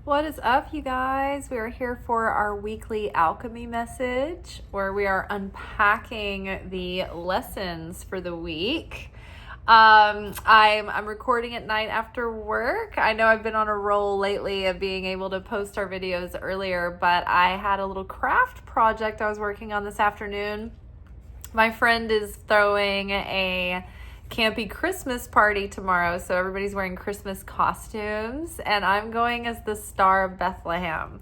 What is up, you guys? We are here for our weekly alchemy message where we are unpacking the lessons for the week. I'm recording at night after work. I know I've been on a roll lately of being able to post our videos earlier, but I had a little craft project I was working on this afternoon. My friend is throwing a campy Christmas party tomorrow, so everybody's wearing Christmas costumes, and I'm going as the Star of Bethlehem.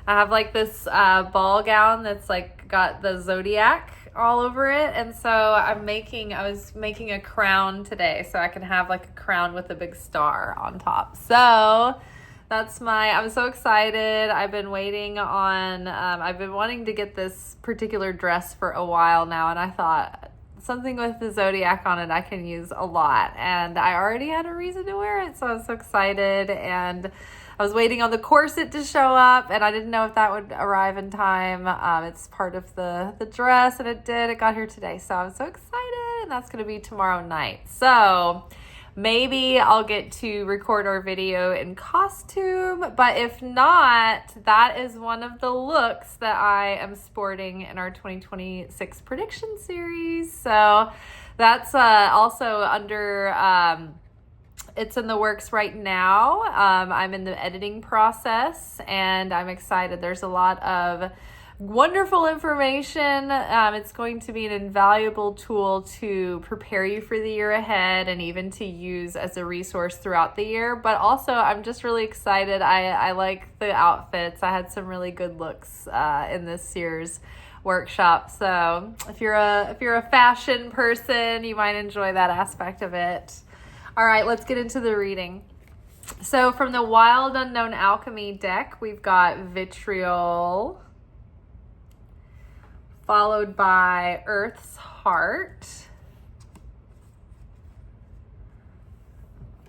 I have like this ball gown that's like got the zodiac all over it, and so I was making a crown today so I can have like a crown with a big star on top. So I'm so excited. I've been waiting on, I've been wanting to get this particular dress for a while now, and I thought something with the zodiac on it I can use a lot, and I already had a reason to wear it, so I was so excited. And I was waiting on the corset to show up, and I didn't know if that would arrive in time. It's part of the dress, and it did. It got here today, so I'm so excited, and that's going to be tomorrow night. So maybe I'll get to record our video in costume, but if not, that is one of the looks that I am sporting in our 2026 prediction series. So that's also under, it's in the works right now. I'm in the editing process, and I'm excited. There's a lot of wonderful information. It's going to be an invaluable tool to prepare you for the year ahead and even to use as a resource throughout the year. But also, I'm just really excited. I like the outfits. I had some really good looks in this year's workshop. So if you're a fashion person, you might enjoy that aspect of it. All right, let's get into the reading. So from the Wild Unknown Alchemy deck, we've got Vitriol, followed by Earth's Heart,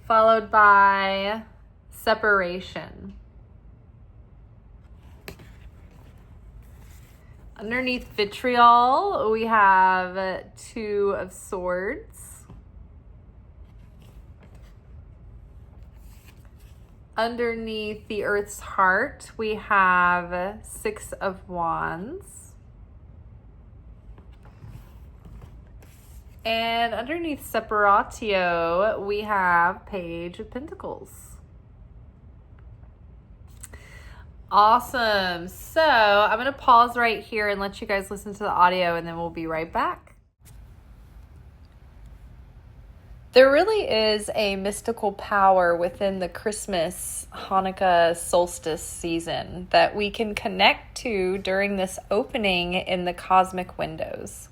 followed by Separation. Underneath Vitriol, we have Two of Swords. Underneath the Earth's Heart, we have Six of Wands. And underneath Separatio, we have Page of Pentacles. Awesome. So I'm going to pause right here and let you guys listen to the audio, and then we'll be right back. There really is a mystical power within the Christmas, Hanukkah, Solstice season that we can connect to during this opening in the cosmic windows.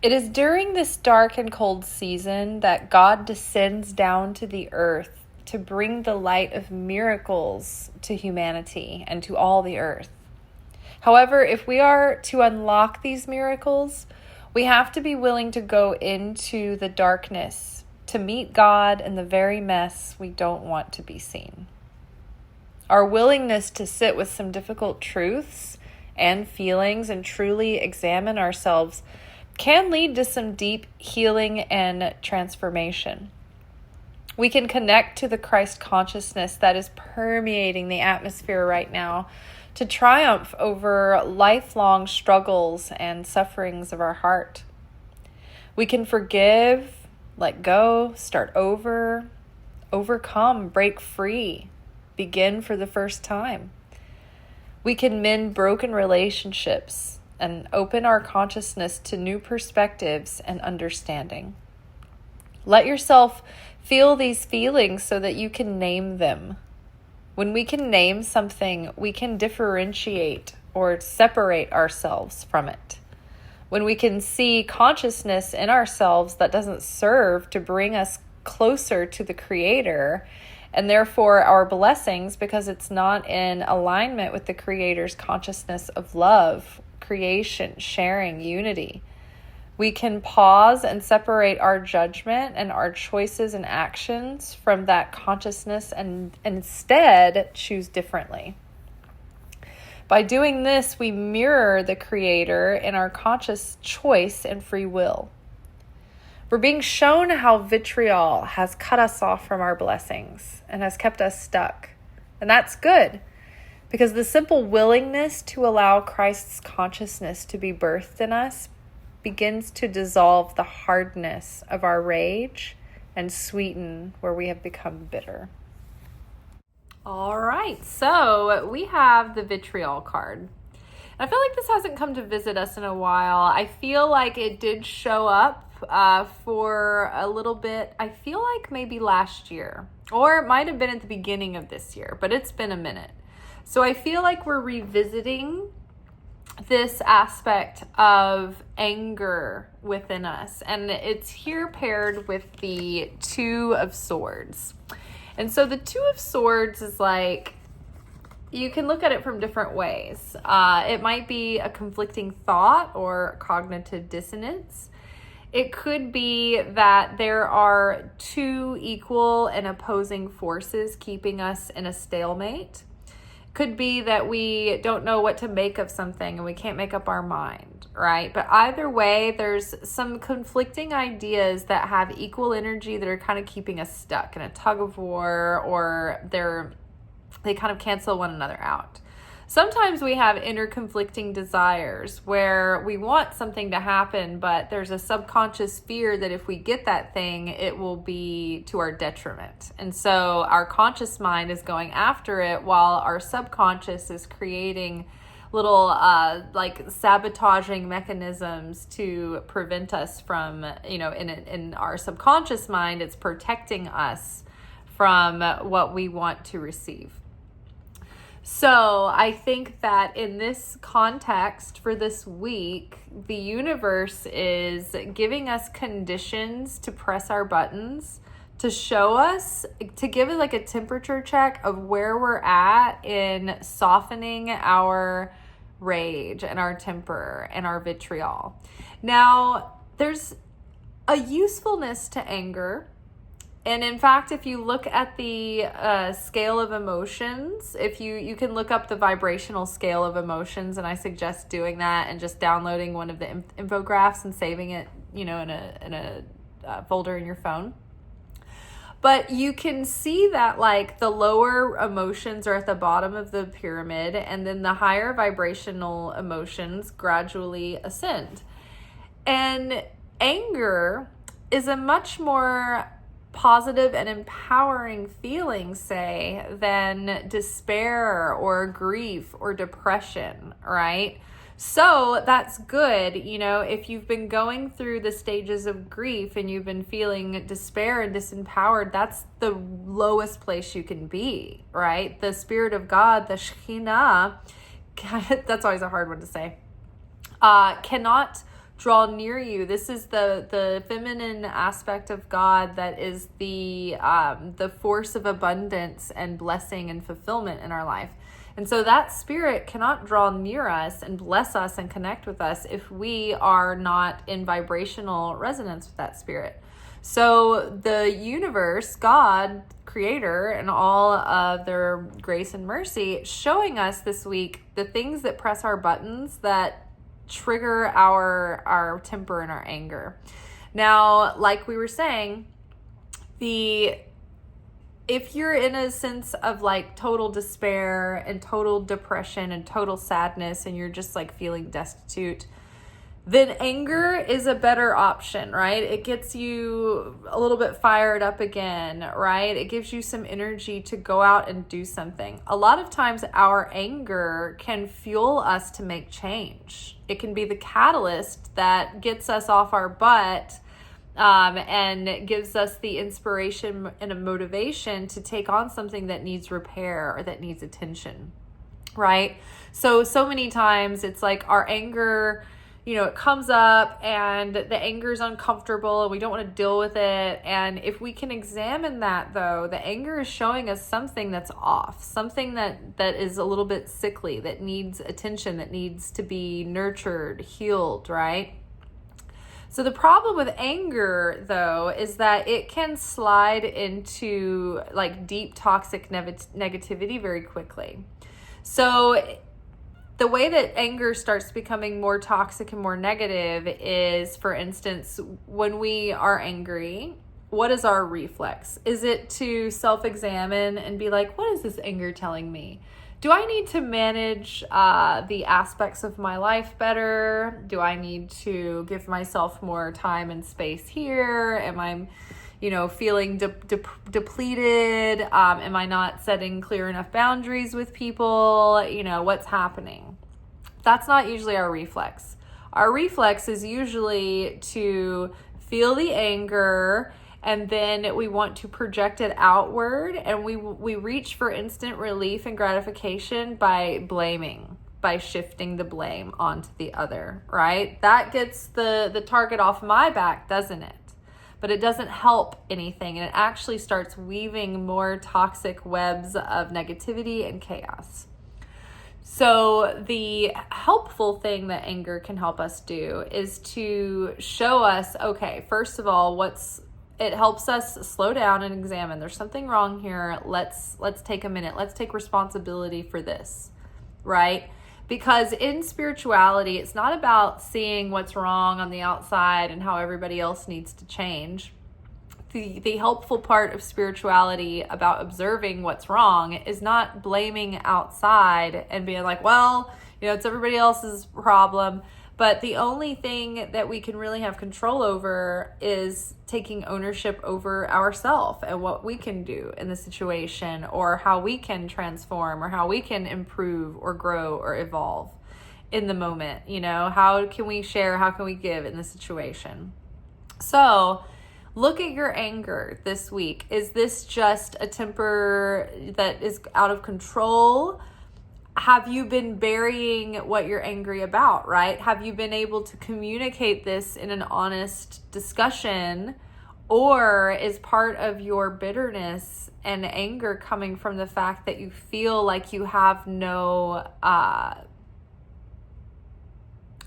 It is during this dark and cold season that God descends down to the earth to bring the light of miracles to humanity and to all the earth. However, if we are to unlock these miracles, we have to be willing to go into the darkness to meet God in the very mess we don't want to be seen. Our willingness to sit with some difficult truths and feelings and truly examine ourselves can lead to some deep healing and transformation. We can connect to the Christ consciousness that is permeating the atmosphere right now to triumph over lifelong struggles and sufferings of our heart. We can forgive, let go, start over, overcome, break free, begin for the first time. We can mend broken relationships and open our consciousness to new perspectives and understanding. Let yourself feel these feelings so that you can name them. When we can name something, we can differentiate or separate ourselves from it. When we can see consciousness in ourselves that doesn't serve to bring us closer to the Creator, and therefore our blessings, because it's not in alignment with the Creator's consciousness of love, creation, sharing, unity. We can pause and separate our judgment and our choices and actions from that consciousness and instead choose differently. By doing this, we mirror the Creator in our conscious choice and free will. We're being shown how vitriol has cut us off from our blessings and has kept us stuck. And that's good, because the simple willingness to allow Christ's consciousness to be birthed in us begins to dissolve the hardness of our rage and sweeten where we have become bitter. All right, so we have the vitriol card. I feel like this hasn't come to visit us in a while. I feel like it did show up for a little bit. I feel like maybe last year, or it might have been at the beginning of this year, but it's been a minute. So I feel like we're revisiting this aspect of anger within us, and it's here paired with the Two of Swords. And so the Two of Swords is like, you can look at it from different ways. It might be a conflicting thought or cognitive dissonance. It could be that there are two equal and opposing forces keeping us in a stalemate. Could be that we don't know what to make of something and we can't make up our mind, right? But either way, there's some conflicting ideas that have equal energy that are kind of keeping us stuck in a tug of war, or they kind of cancel one another out. Sometimes we have inner conflicting desires where we want something to happen, but there's a subconscious fear that if we get that thing, it will be to our detriment. And so our conscious mind is going after it while our subconscious is creating little like sabotaging mechanisms to prevent us from, in our subconscious mind, it's protecting us from what we want to receive. So I think that in this context for this week, the universe is giving us conditions to press our buttons, to show us, to give us like a temperature check of where we're at in softening our rage and our temper and our vitriol. Now, there's a usefulness to anger. And in fact, if you look at the scale of emotions, if you can look up the vibrational scale of emotions, and I suggest doing that and just downloading one of the infographics and saving it, in a folder in your phone. But you can see that like the lower emotions are at the bottom of the pyramid, and then the higher vibrational emotions gradually ascend. And anger is a much more positive and empowering feeling, say, than despair or grief or depression, right? So that's good. If you've been going through the stages of grief and you've been feeling despair and disempowered, that's the lowest place you can be, right? The Spirit of God, the Shekhinah, that's always a hard one to say, cannot draw near you. This is the feminine aspect of God that is the force of abundance and blessing and fulfillment in our life. And so that spirit cannot draw near us and bless us and connect with us if we are not in vibrational resonance with that spirit. So the universe, God, Creator, and all of their grace and mercy, showing us this week the things that press our buttons that trigger our temper and our anger. Now, like we were saying, if you're in a sense of like total despair and total depression and total sadness, and you're just like feeling destitute, then anger is a better option, right? It gets you a little bit fired up again, right? It gives you some energy to go out and do something. A lot of times our anger can fuel us to make change. It can be the catalyst that gets us off our butt and gives us the inspiration and a motivation to take on something that needs repair or that needs attention, right? So many times it's like our anger, it comes up and the anger is uncomfortable and we don't want to deal with it. And if we can examine that, though, the anger is showing us something that's off, something that is a little bit sickly, that needs attention, that needs to be nurtured, healed, right? So the problem with anger, though, is that it can slide into like deep toxic negativity very quickly. So the way that anger starts becoming more toxic and more negative is, for instance, when we are angry, what is our reflex? Is it to self-examine and be like, what is this anger telling me? Do I need to manage the aspects of my life better? Do I need to give myself more time and space here? Am I, feeling depleted? Am I not setting clear enough boundaries with people? What's happening? That's not usually our reflex. Our reflex is usually to feel the anger, and then we want to project it outward, and we reach for instant relief and gratification by blaming, by shifting the blame onto the other, right? That gets the target off my back, doesn't it? But it doesn't help anything, and it actually starts weaving more toxic webs of negativity and chaos. So the helpful thing that anger can help us do is to show us, okay, first of all, it helps us slow down and examine. There's something wrong here. Let's take a minute. Let's take responsibility for this, right? Because in spirituality, it's not about seeing what's wrong on the outside and how everybody else needs to change. The helpful part of spirituality about observing what's wrong is not blaming outside and being like, well, it's everybody else's problem. But the only thing that we can really have control over is taking ownership over ourselves and what we can do in the situation, or how we can transform, or how we can improve or grow or evolve in the moment. How can we share? How can we give in the situation? So look at your anger this week. Is this just a temper that is out of control? Have you been burying what you're angry about, right? Have you been able to communicate this in an honest discussion? Or is part of your bitterness and anger coming from the fact that you feel like you have no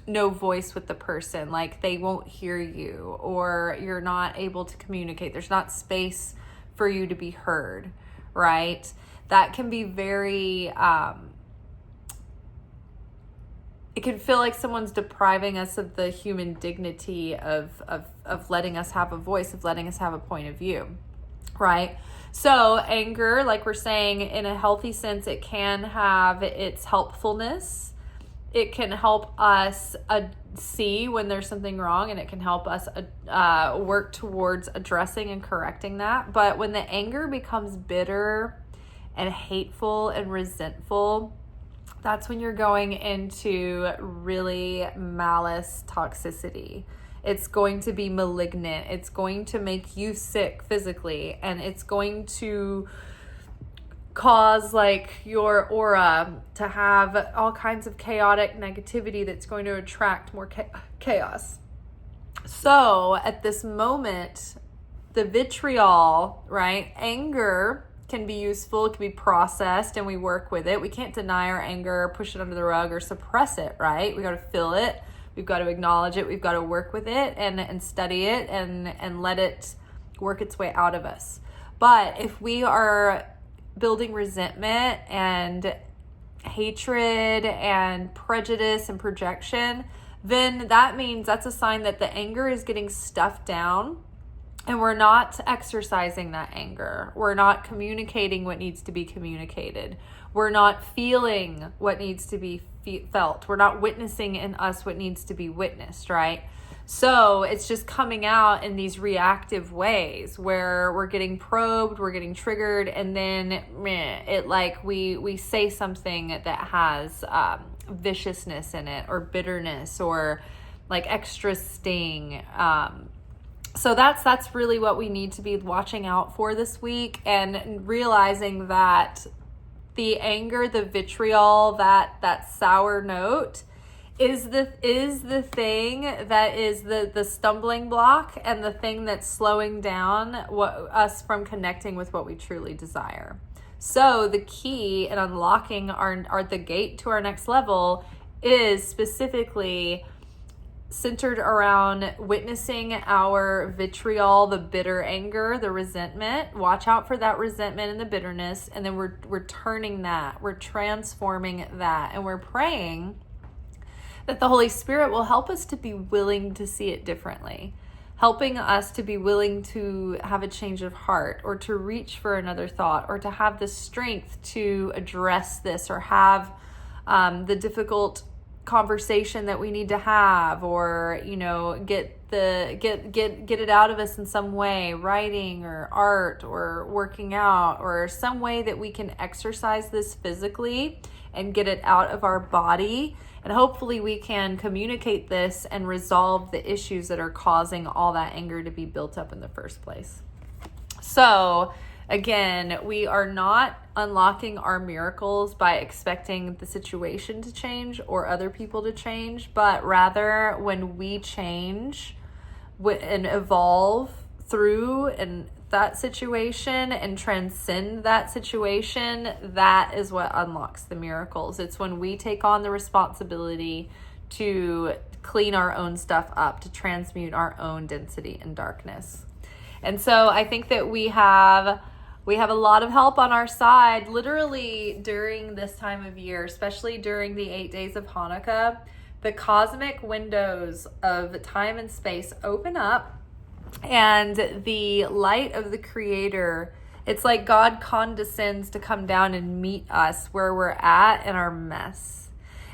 voice with the person, like they won't hear you, or you're not able to communicate? There's not space for you to be heard, right? That can be very, it can feel like someone's depriving us of the human dignity of letting us have a voice, of letting us have a point of view, right? So anger, like we're saying, in a healthy sense, it can have its helpfulness. It can help us see when there's something wrong, and it can help us work towards addressing and correcting that. But when the anger becomes bitter and hateful and resentful, that's when you're going into really malice toxicity. It's going to be malignant. It's going to make you sick physically, and it's going to cause your aura to have all kinds of chaotic negativity that's going to attract more chaos. So at this moment, the vitriol, right? Anger can be useful, it can be processed, and we work with it. We can't deny our anger, push it under the rug, or suppress it, right? We got to feel it. We've got to acknowledge it. We've got to work with it and study it and let it work its way out of us. But if we are building resentment and hatred and prejudice and projection, then that means that's a sign that the anger is getting stuffed down, and we're not exercising that anger. We're not communicating what needs to be communicated. We're not feeling what needs to be felt. We're not witnessing in us what needs to be witnessed, right? So it's just coming out in these reactive ways where we're getting probed, we're getting triggered, and then we say something that has viciousness in it, or bitterness, or extra sting. So that's really what we need to be watching out for this week, and realizing that the anger, the vitriol, that sour note is the thing that is the stumbling block, and the thing that's slowing down us from connecting with what we truly desire. So the key in unlocking our the gate to our next level is specifically centered around witnessing our vitriol, the bitter anger, the resentment. Watch out for that resentment and the bitterness, and then we're turning that, we're transforming that, and we're praying that the Holy Spirit will help us to be willing to see it differently. helping us to be willing to have a change of heart, or to reach for another thought, or to have the strength to address this, or have the difficult conversation that we need to have, or get it out of us in some way, writing or art or working out, or some way that we can exercise this physically and get it out of our body. And hopefully we can communicate this and resolve the issues that are causing all that anger to be built up in the first place. So again, we are not unlocking our miracles by expecting the situation to change or other people to change, but rather when we change and evolve through and that situation and transcend that situation, that is what unlocks the miracles. It's when we take on the responsibility to clean our own stuff up, to transmute our own density and darkness. And so I think that we have a lot of help on our side, literally during this time of year, especially during the 8 days of Hanukkah. The cosmic windows of time and space open up, and the light of the Creator, it's like God condescends to come down and meet us where we're at in our mess.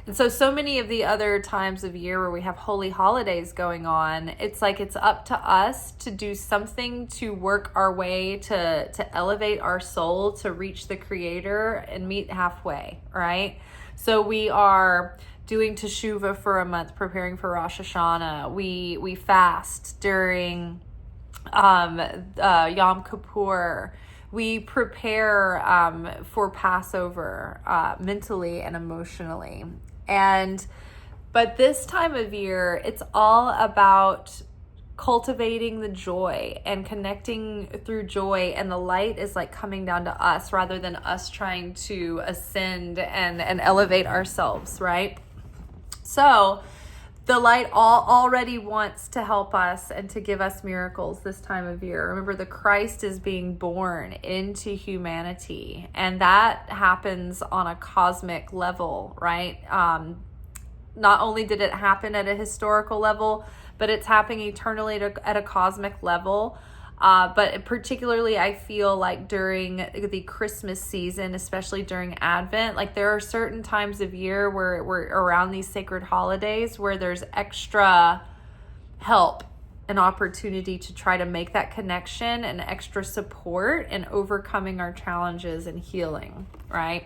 And so many of the other times of year where we have holy holidays going on, it's like it's up to us to do something to work our way to elevate our soul, to reach the Creator and meet halfway, right? So we are doing Teshuvah for a month, preparing for Rosh Hashanah. We fast during Yom Kippur. We prepare for Passover mentally and emotionally. But this time of year, it's all about cultivating the joy and connecting through joy, and the light is like coming down to us rather than us trying to ascend and elevate ourselves, right? So the light already wants to help us and to give us miracles this time of year. Remember, the Christ is being born into humanity, and that happens on a cosmic level, right? Not only did it happen at a historical level, but it's happening eternally at a cosmic level. But particularly, I feel like during the Christmas season, especially during Advent, like there are certain times of year where we're around these sacred holidays where there's extra help and opportunity to try to make that connection, and extra support in overcoming our challenges and healing, right?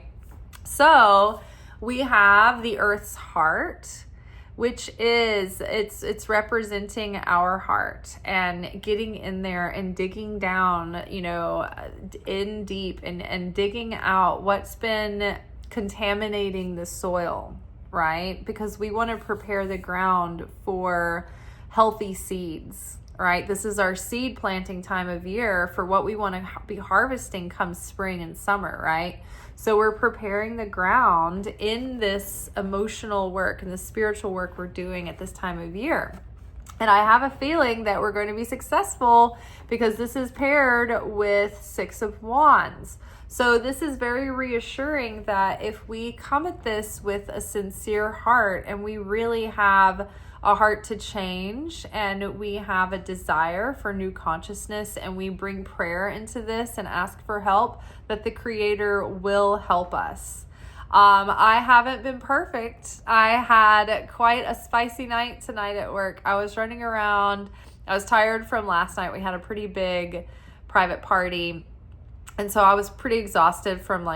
So we have the Earth's heart, which is it's representing our heart, and getting in there and digging down, in deep and digging out what's been contaminating the soil, right? Because we want to prepare the ground for healthy seeds, right? This is our seed planting time of year for what we want to be harvesting come spring and summer, right? So we're preparing the ground in this emotional work and the spiritual work we're doing at this time of year. And I have a feeling that we're going to be successful because this is paired with Six of Wands. So this is very reassuring that if we come at this with a sincere heart, and we really have a heart to change, and we have a desire for new consciousness, and we bring prayer into this and ask for help, that the Creator will help us. I haven't been perfect. I had quite a spicy night tonight at work. I was running around. I was tired from last night. We had a pretty big private party. And so I was pretty exhausted from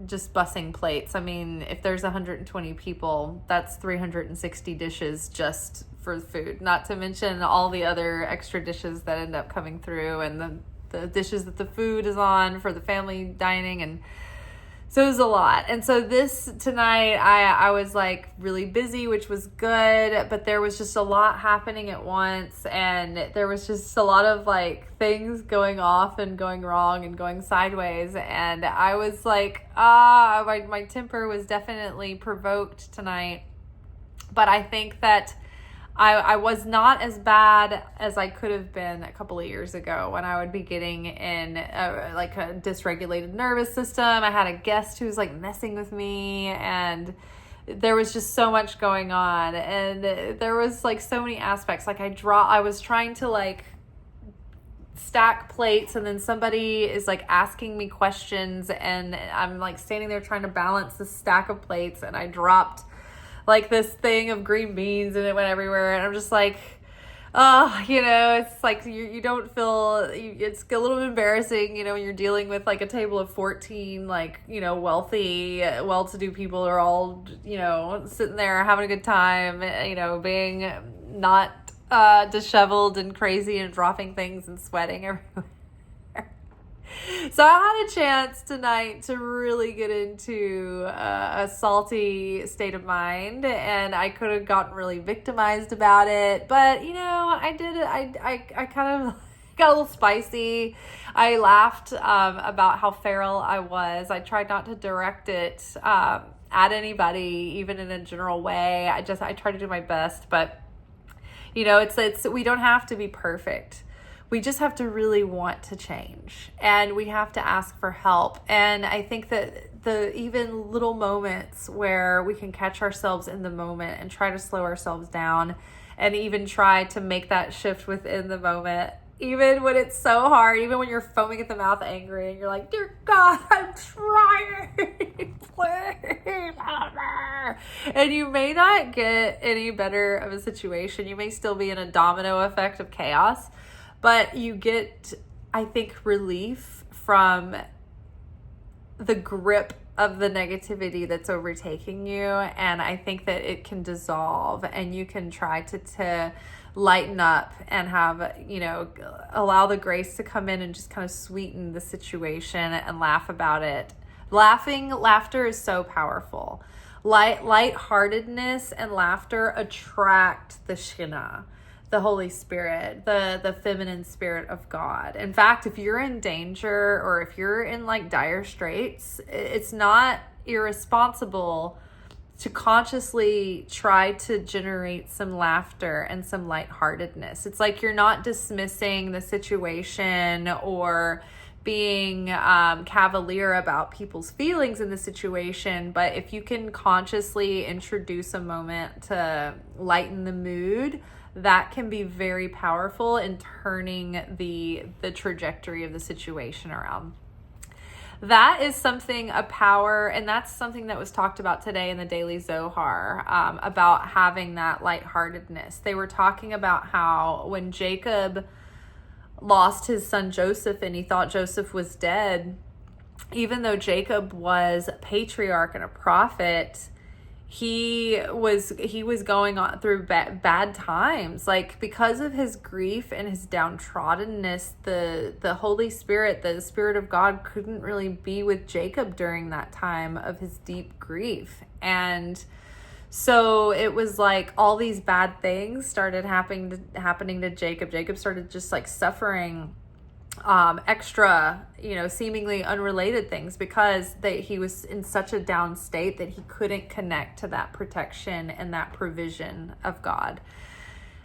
just bussing plates. I mean, if there's 120 people, that's 360 dishes just for food, not to mention all the other extra dishes that end up coming through, and the dishes that the food is on for the family dining. And so it was a lot. And so this tonight, I was really busy, which was good, but there was just a lot happening at once, and there was just a lot of things going off and going wrong and going sideways. And I was my temper was definitely provoked tonight. But I think that I was not as bad as I could have been a couple of years ago, when I would be getting in a dysregulated nervous system. I had a guest who was messing with me, and there was just so much going on, and there was like so many aspects. Like I was trying to like stack plates, and then somebody is like asking me questions, and I'm like standing there trying to balance the stack of plates, and I dropped like this thing of green beans and it went everywhere, and I'm just like, oh, it's like you don't feel, it's a little embarrassing, when you're dealing with like a table of 14, like, wealthy, well-to-do people are all, sitting there having a good time, being not disheveled and crazy and dropping things and sweating everywhere. So I had a chance tonight to really get into a salty state of mind, and I could have gotten really victimized about it, but I did it. I kind of got a little spicy. I laughed about how feral I was. I tried not to direct it at anybody, even in a general way. I tried to do my best, but it's we don't have to be perfect. We just have to really want to change, and we have to ask for help. And I think that the even little moments where we can catch ourselves in the moment and try to slow ourselves down, and even try to make that shift within the moment, even when it's so hard, even when you're foaming at the mouth angry and you're like, dear God, I'm trying, please. And you may not get any better of a situation. You may still be in a domino effect of chaos, but you get, I think, relief from the grip of the negativity that's overtaking you. And I think that it can dissolve, and you can try to lighten up and have, allow the grace to come in and just kind of sweeten the situation and laugh about it. Laughter is so powerful. Lightheartedness and laughter attract the Shekhinah, the Holy Spirit, the feminine spirit of God. In fact, if you're in danger or if you're in like dire straits, it's not irresponsible to consciously try to generate some laughter and some lightheartedness. It's like you're not dismissing the situation or being cavalier about people's feelings in the situation, but if you can consciously introduce a moment to lighten the mood, that can be very powerful in turning the trajectory of the situation around. That is a power, and that's something that was talked about today in the Daily Zohar, about having that lightheartedness. They were talking about how when Jacob lost his son Joseph and he thought Joseph was dead, even though Jacob was a patriarch and a prophet, he was going on through bad times. Like, because of his grief and his downtroddenness, the Holy Spirit, the Spirit of God, couldn't really be with Jacob during that time of his deep grief. And so it was like all these bad things started happening to Jacob. Jacob started just like suffering extra, seemingly unrelated things, because he was in such a down state that he couldn't connect to that protection and that provision of God.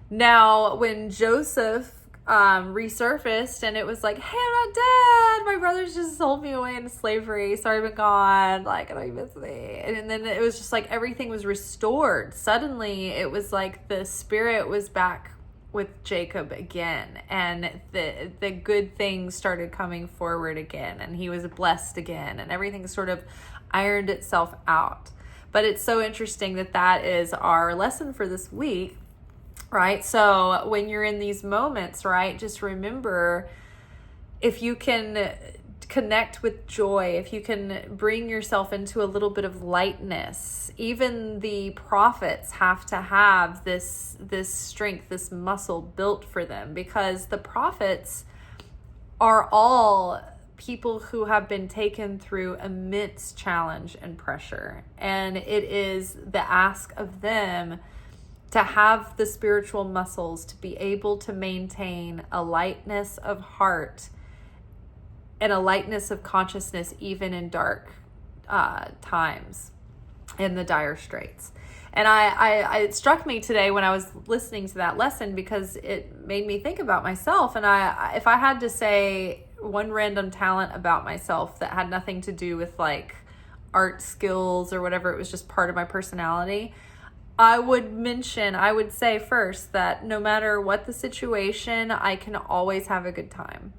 Now, when Joseph resurfaced and it was like, hey, I'm not dead, my brothers just sold me away into slavery, sorry, I've been gone, like, I know you miss me. And then it was just like everything was restored. Suddenly it was like the spirit was back with Jacob again, and the good things started coming forward again, and he was blessed again, and everything sort of ironed itself out. But it's so interesting that is our lesson for this week, right? So when you're in these moments, right, just remember, if you can connect with joy, if you can bring yourself into a little bit of lightness, even the prophets have to have this strength, this muscle built for them, because the prophets are all people who have been taken through immense challenge and pressure. And it is the ask of them to have the spiritual muscles to be able to maintain a lightness of heart and a lightness of consciousness, even in dark times, in the dire straits. And it struck me today when I was listening to that lesson, because it made me think about myself. And if I had to say one random talent about myself that had nothing to do with like art skills or whatever. It was just part of my personality. I would say first that no matter what the situation, I can always have a good time.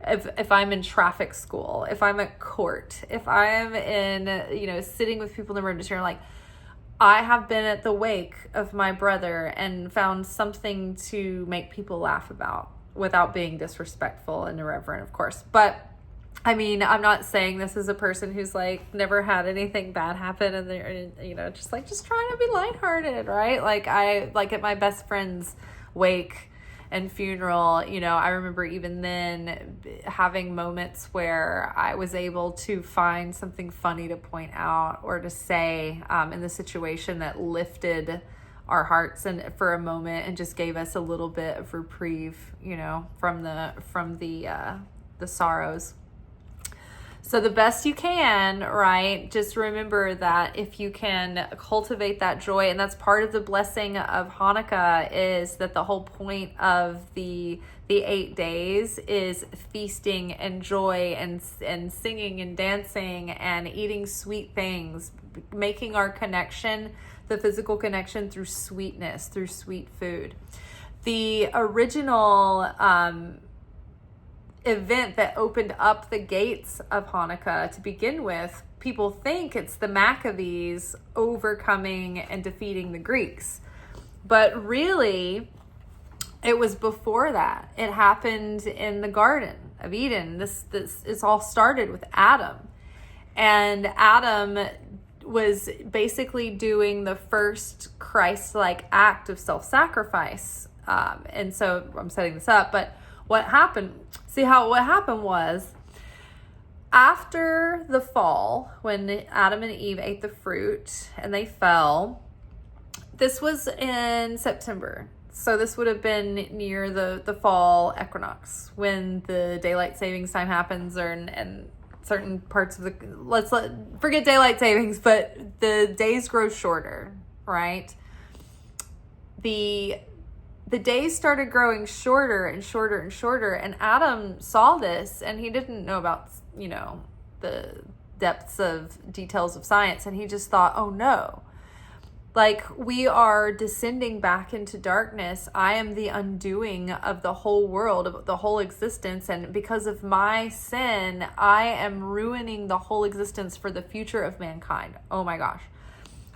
If I'm in traffic school, if I'm at court, if I am in, sitting with people in the emergency room, like I have been at the wake of my brother and found something to make people laugh about without being disrespectful and irreverent, of course. But I mean, I'm not saying this as a person who's like never had anything bad happen and they're, just trying to be lighthearted, right? Like at my best friend's wake and funeral, I remember even then having moments where I was able to find something funny to point out or to say in the situation that lifted our hearts and for a moment and just gave us a little bit of reprieve, from the sorrows. So the best you can, right? Just remember that if you can cultivate that joy, and that's part of the blessing of Hanukkah, is that the whole point of the 8 days is feasting and joy and singing and dancing and eating sweet things, making our connection, the physical connection, through sweetness, through sweet food. The original event that opened up the gates of Hanukkah to begin with, people think it's the Maccabees overcoming and defeating the Greeks. But really, it was before that. It happened in the Garden of Eden. It's all started with Adam. And Adam was basically doing the first Christ-like act of self-sacrifice. And so I'm setting this up, but what happened was, after the fall, when Adam and Eve ate the fruit and they fell, this was in September. So this would have been near the fall equinox, when the daylight savings time happens, and certain parts of forget daylight savings, but the days grow shorter, right? The days started growing shorter and shorter and shorter, and Adam saw this, and he didn't know about, the depths of details of science, and he just thought, oh no, like we are descending back into darkness. I am the undoing of the whole world, of the whole existence, and because of my sin, I am ruining the whole existence for the future of mankind. Oh my gosh.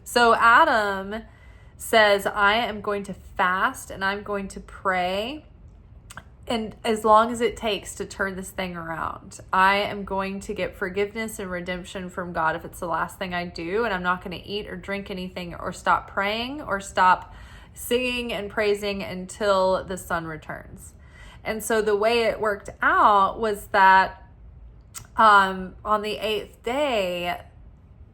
So Adam says, I am going to fast and I'm going to pray, and as long as it takes to turn this thing around. I am going to get forgiveness and redemption from God if it's the last thing I do, and I'm not going to eat or drink anything or stop praying or stop singing and praising until the sun returns. And so the way it worked out was that on the 8th day,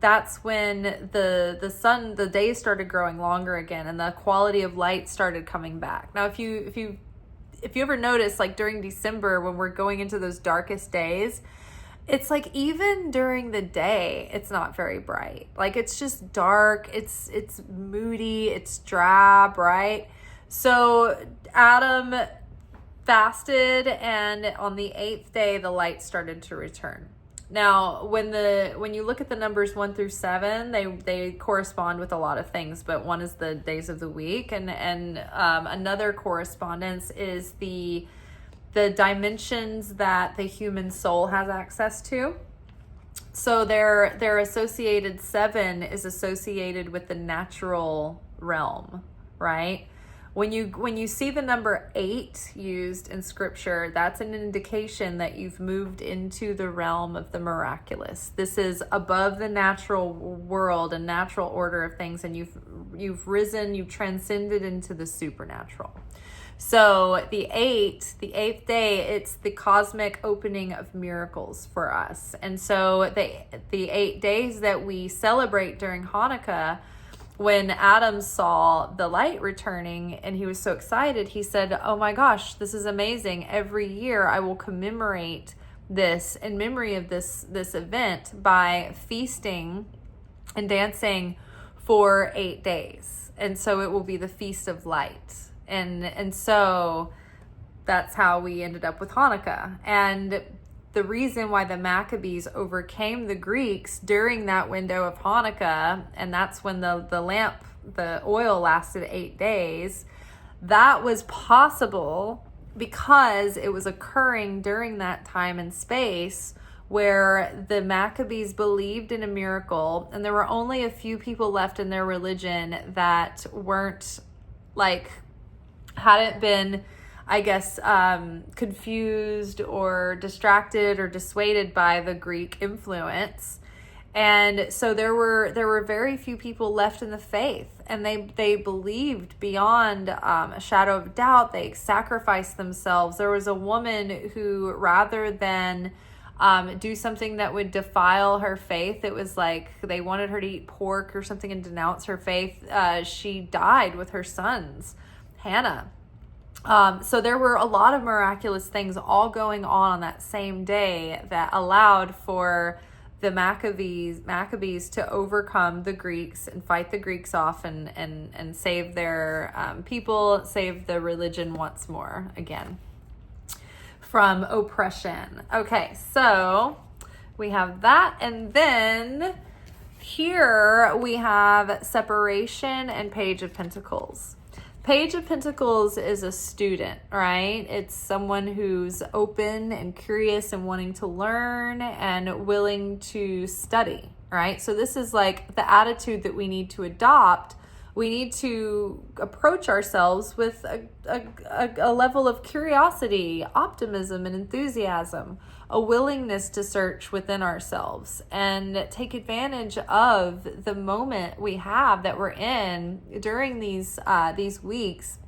that's when the days started growing longer again, and the quality of light started coming back. Now, if you ever notice, like during December, when we're going into those darkest days, it's like even during the day, it's not very bright. Like it's just dark. It's moody. It's drab, right? So Adam fasted, and on the 8th day, the light started to return. Now, when you look at the numbers 1 through 7, they correspond with a lot of things, but one is the days of the week, and another correspondence is the dimensions that the human soul has access to. So their associated 7 is associated with the natural realm, right? When you see the number 8 used in scripture, that's an indication that you've moved into the realm of the miraculous. This is above the natural world and natural order of things, and you've risen, you've transcended into the supernatural. So the eighth day, it's the cosmic opening of miracles for us. And so the 8 days that we celebrate during Hanukkah, when Adam saw the light returning and he was so excited, he said, oh my gosh, this is amazing. Every year I will commemorate this in memory of this event by feasting and dancing for 8 days. And so it will be the Feast of Light. And so that's how we ended up with Hanukkah. And the reason why the Maccabees overcame the Greeks during that window of Hanukkah, and that's when the oil lasted 8 days, that was possible because it was occurring during that time and space where the Maccabees believed in a miracle, and there were only a few people left in their religion that weren't hadn't been, I guess, confused or distracted or dissuaded by the Greek influence. And so there were very few people left in the faith, and they believed beyond a shadow of doubt. They sacrificed themselves. There was a woman who, rather than do something that would defile her faith, it was like they wanted her to eat pork or something and denounce her faith. She died with her sons, Hannah. So there were a lot of miraculous things all going on that same day that allowed for the Maccabees to overcome the Greeks and fight the Greeks off and save their people, save the religion once more again from oppression. Okay, so we have that, and then here we have separation and Page of Pentacles. Page of Pentacles is a student, right? It's someone who's open and curious and wanting to learn and willing to study, right? So this is like the attitude that we need to adopt. We need to approach ourselves with a level of curiosity, optimism, and enthusiasm, a willingness to search within ourselves and take advantage of the moment we have that we're in during these weeks,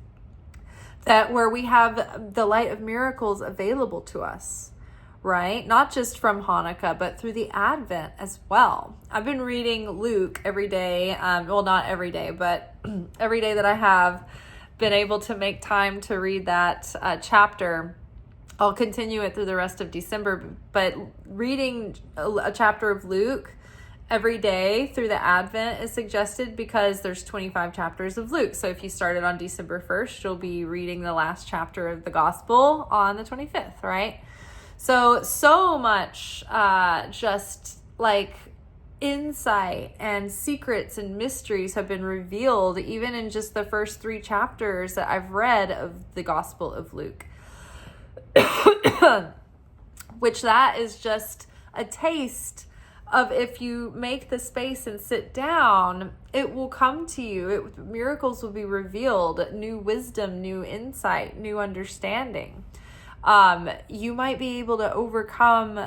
that where we have the light of miracles available to us, right? Not just from Hanukkah, but through the Advent as well. I've been reading Luke every day. Well, not every day, but every day that I have been able to make time to read that chapter. I'll continue it through the rest of December, but reading a chapter of Luke every day through the Advent is suggested because there's 25 chapters of Luke. So if you started on December 1st, you'll be reading the last chapter of the gospel on the 25th, right? So much just like insight and secrets and mysteries have been revealed even in just the first 3 chapters that I've read of the Gospel of Luke. Which that is just a taste of, if you make the space and sit down, it will come to you. Miracles will be revealed, new wisdom, new insight, new understanding. You might be able to overcome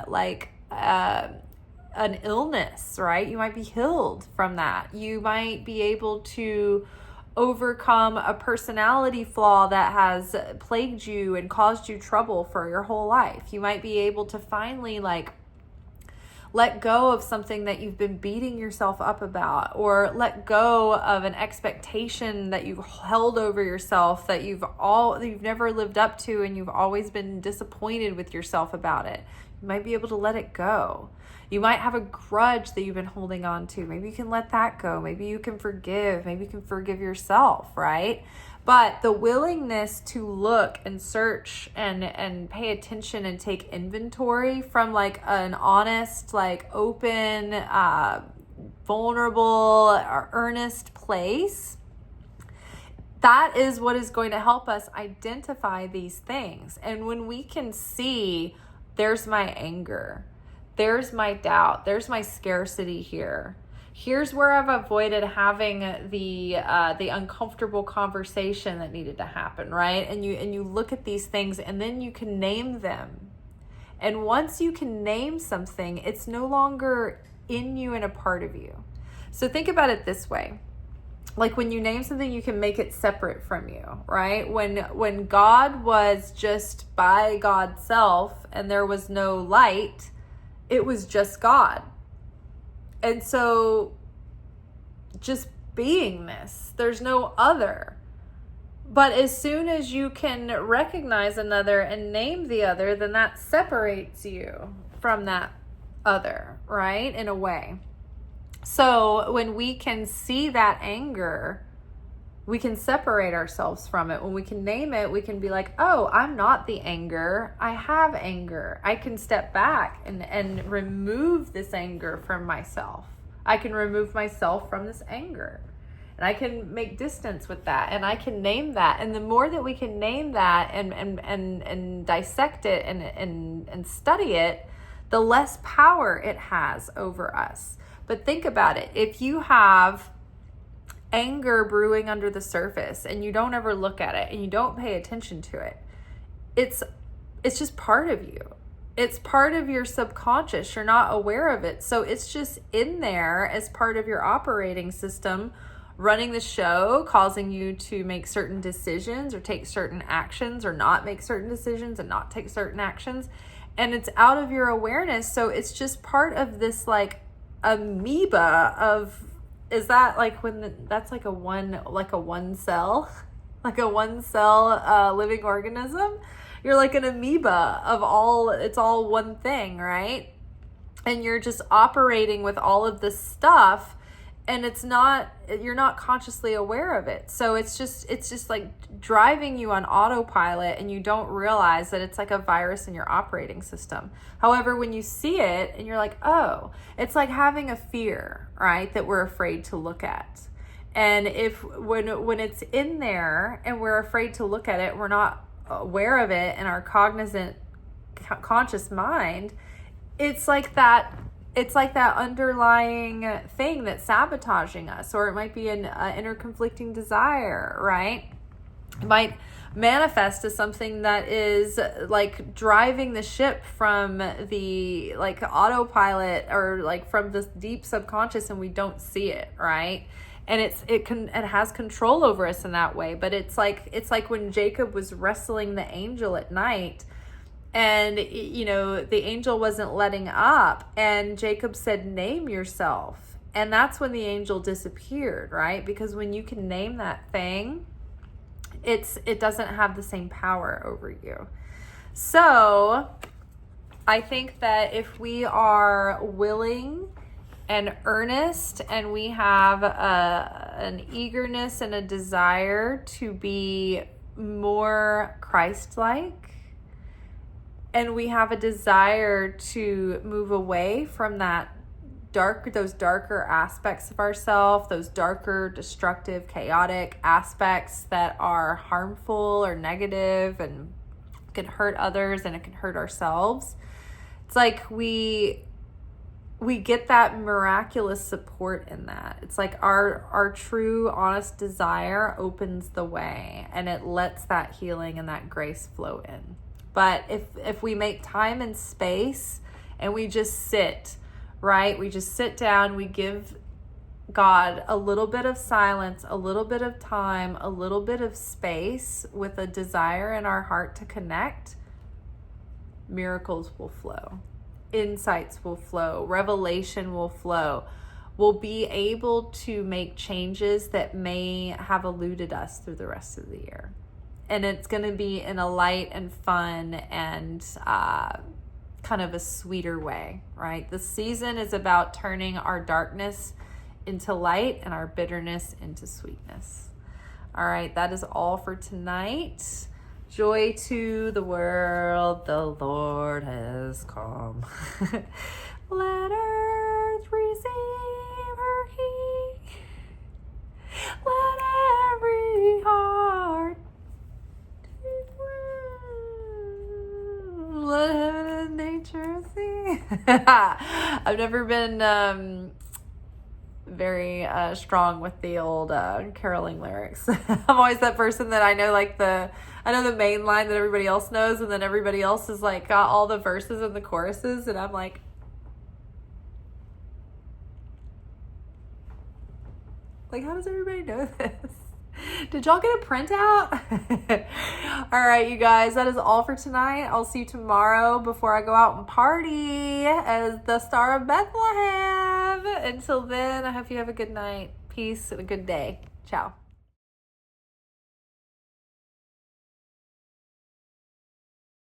an illness, right? You might be healed from that. You might be able to overcome a personality flaw that has plagued you and caused you trouble for your whole life. You might be able to finally let go of something that you've been beating yourself up about, or let go of an expectation that you've held over yourself that you've never lived up to, and you've always been disappointed with yourself about it. You might be able to let it go. You might have a grudge that you've been holding on to. Maybe you can let that go. Maybe you can forgive. Maybe you can forgive yourself, right? But the willingness to look and search and pay attention and take inventory from an honest, open, vulnerable, or earnest place, that is what is going to help us identify these things. And when we can see, there's my anger, there's my doubt, there's my scarcity here. Here's where I've avoided having the uncomfortable conversation that needed to happen, right? And you look at these things, and then you can name them. And once you can name something, it's no longer in you and a part of you. So think about it this way. Like when you name something, you can make it separate from you, right? When God was just by God's self and there was no light, it was just God. And so just beingness, there's no other. But as soon as you can recognize another and name the other, then that separates you from that other, right? In a way. So when we can see that anger, we can separate ourselves from it. When we can name it, we can be like, oh, I'm not the anger. I have anger. I can step back and remove this anger from myself. I can remove myself from this anger. And I can make distance with that. And I can name that. And the more that we can name that and dissect it and study it, the less power it has over us. But think about it. If you have anger brewing under the surface and you don't ever look at it and you don't pay attention to it, it's just part of you. It's part of your subconscious. You're not aware of it. So it's just in there as part of your operating system, running the show, causing you to make certain decisions or take certain actions or not make certain decisions and not take certain actions. And it's out of your awareness. So it's just part of this like amoeba of, is that like that's like a one cell, like a one cell living organism? You're like an amoeba of it's all one thing, right? And you're just operating with all of this stuff, and you're not consciously aware of it. So it's just like driving you on autopilot, and you don't realize that it's like a virus in your operating system. However, when you see it and you're like, oh, it's like having a fear, right? That we're afraid to look at. And when it's in there and we're afraid to look at it, we're not aware of it in our cognizant conscious mind, it's like that underlying thing that's sabotaging us. Or it might be an inner conflicting desire, right? It might manifest as something that is like driving the ship from the like autopilot or like from this deep subconscious, and we don't see it, right? And it has control over us in that way. But it's like when Jacob was wrestling the angel at night, and the angel wasn't letting up, and Jacob said, name yourself. And that's when the angel disappeared, right? Because when you can name that thing, it doesn't have the same power over you. So I think that if we are willing and earnest, and we have an eagerness and a desire to be more Christ-like, and we have a desire to move away from those darker aspects of ourselves, those darker, destructive, chaotic aspects that are harmful or negative and can hurt others and it can hurt ourselves. It's like we get that miraculous support in that. It's like our true, honest desire opens the way, and it lets that healing and that grace flow in. But if we make time and space and we just sit, right? We just sit down, we give God a little bit of silence, a little bit of time, a little bit of space with a desire in our heart to connect, miracles will flow. Insights will flow. Revelation will flow. We'll be able to make changes that may have eluded us through the rest of the year. And it's going to be in a light and fun and kind of a sweeter way, right? The season is about turning our darkness into light and our bitterness into sweetness. All right, that is all for tonight. Joy to the world, the Lord has come. Let earth receive her King. Let every heart let heaven and nature see. I've never been very strong with the old caroling lyrics. I'm always that person that I know the main line that everybody else knows, and then everybody else is like got all the verses and the choruses, and I'm like, how does everybody know this? Did y'all get a printout? All right, you guys, that is all for tonight. I'll see you tomorrow before I go out and party as the Star of Bethlehem. Until then, I hope you have a good night. Peace and a good day. Ciao.